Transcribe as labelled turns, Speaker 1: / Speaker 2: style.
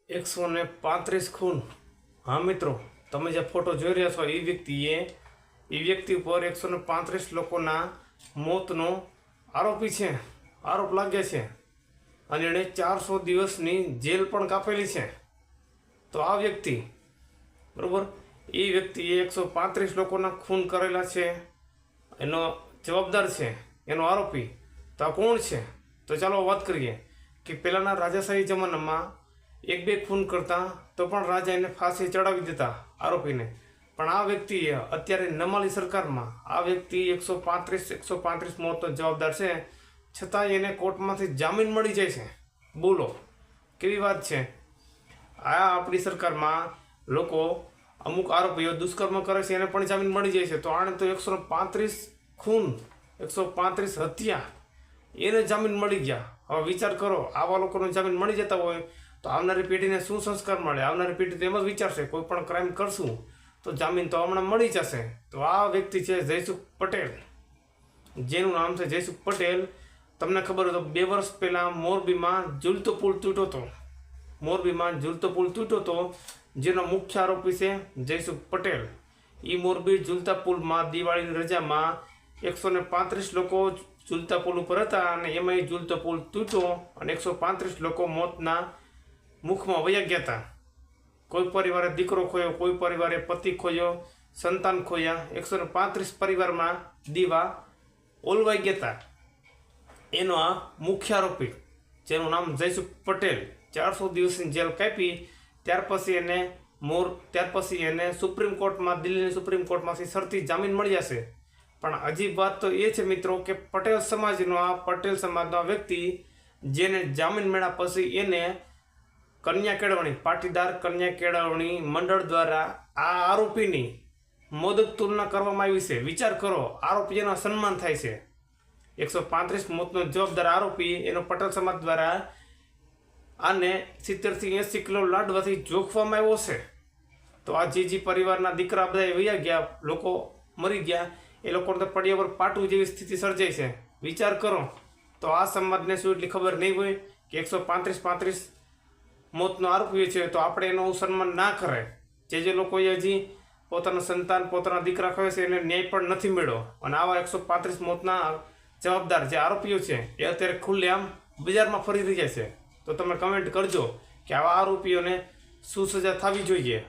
Speaker 1: 135 ખૂન। हाँ मित्रों, તમે જે ફોટો જોઈ રહ્યા છો એ વ્યક્તિ ઉપર 135 લોકોના મોતનો આરોપી છે, આરોપ લાગે છે અને એણે 400 દિવસની જેલ પણ કાપેલી છે। તો આ વ્યક્તિ બરોબર, એ વ્યક્તિએ 135 લોકોના ખૂન કરેલા છે, એનો જવાબદાર છે, એનો આરોપી। તો આ કોણ છે? તો ચાલો વાત કરીએ કે પહેલાંના રાજાશાહી જમાનામાં એક બે ખૂન કરતા તો પણ રાજા એને ફાંસી ચડાવી દેતા આરોપીને। પણ આ વ્યક્તિએ અત્યારે નમાલી સરકારમાં આ વ્યક્તિ 135 મોતનો જવાબદાર છે, છતાં એને કોર્ટમાંથી જામીન મળી જાય છે। બોલો કેવી વાત છે! આ આપણી સરકારમાં લોકો અમુક આરોપીઓ દુષ્કર્મ કરે છે એને પણ જામીન મળી જાય છે, તો આને તો 135 ખૂન, 135 હત્યા, એને જામીન મળી ગયા। હવે વિચાર કરો, આવા લોકોને જામીન મળી જતા હોય તો આવનારી પેઢીને શું સંસ્કાર મળે? આવનારી પેઢી તો એમ જ વિચારશે કોઈ પણ ક્રાઇમ કરશું તો જામીન તો હમણાં મળી જશે। તો આ વ્યક્તિ છે જયસુખ પટેલ, જેનું નામ છે જયસુખ પટેલ। તમને ખબર હોય તો 2 વર્ષ પહેલાં મોરબીમાં ઝૂલતો પુલ તૂટ્યો હતો, મોરબીમાં ઝૂલતો પુલ તૂટ્યો હતો, જેનો મુખ્ય આરોપી છે જયસુખ પટેલ। એ મોરબી ઝૂલતા પુલમાં દિવાળીની રજામાં 135 લોકો ઝૂલતા પુલ ઉપર હતા અને એમાં એ ઝૂલતો પુલ તૂટ્યો અને 135 લોકો મોતના મુખમાં વયા ગયા હતા। કોઈ પરિવારે દીકરો ખોયો, કોઈ પરિવારે પતિ ખોયો, સંતાન ખોયા, 135 પરિવારમાં દીવા ઓલવાઈ ગયા હતા। એનો આ મુખ્ય આરોપી, જેનું નામ જયસુખ પટેલ, 400 દિવસની જેલ કાપી ત્યાર પછી એને સુપ્રીમ કોર્ટમાં, દિલ્હીની સુપ્રીમ કોર્ટમાંથી શરતી જામીન મળી જશે। પણ અજીબ વાત તો એ છે મિત્રો કે પટેલ સમાજનો આ વ્યક્તિ, જેને જામીન મળ્યા પછી એને કન્યા કેળવણી, પાટીદાર કન્યા કેળવણી મંડળ દ્વારા આ આરોપીની મોદક તુલના કરવામાં આવી છે। વિચાર કરો, આરોપીઓનો સન્માન થાય છે। 135 મોતનો જવાબદાર આરોપી, એનો પટેલ સમાજ દ્વારા આને 70 થી 80 કિલો લાડવાથી જોખવામાં આવ્યો છે। તો આ જે પરિવારના દીકરા બધા વયા ગયા, લોકો મરી ગયા, એ લોકોને તો પડ્યા પર પાટું જેવી સ્થિતિ સર્જાઈ છે। વિચાર કરો, તો આ સમાજને શું એટલી ખબર નહીં હોય કે 135 મોતનો આરોપી છે તો આપણે એનું સન્માન ના કરાય? જે લોકોએ હજી પોતાના સંતાન, પોતાના દીકરા ખોયા છે એને ન્યાય પણ નથી મળ્યો, અને આવા 135 મોતના જવાબદાર જે આરોપીઓ છે એ અત્યારે ખુલ્લેઆમ બજારમાં ફરી રહ્યા છે। તો તમે કમેન્ટ કરજો કે આવા આરોપીઓને શું સજા થવી જોઈએ।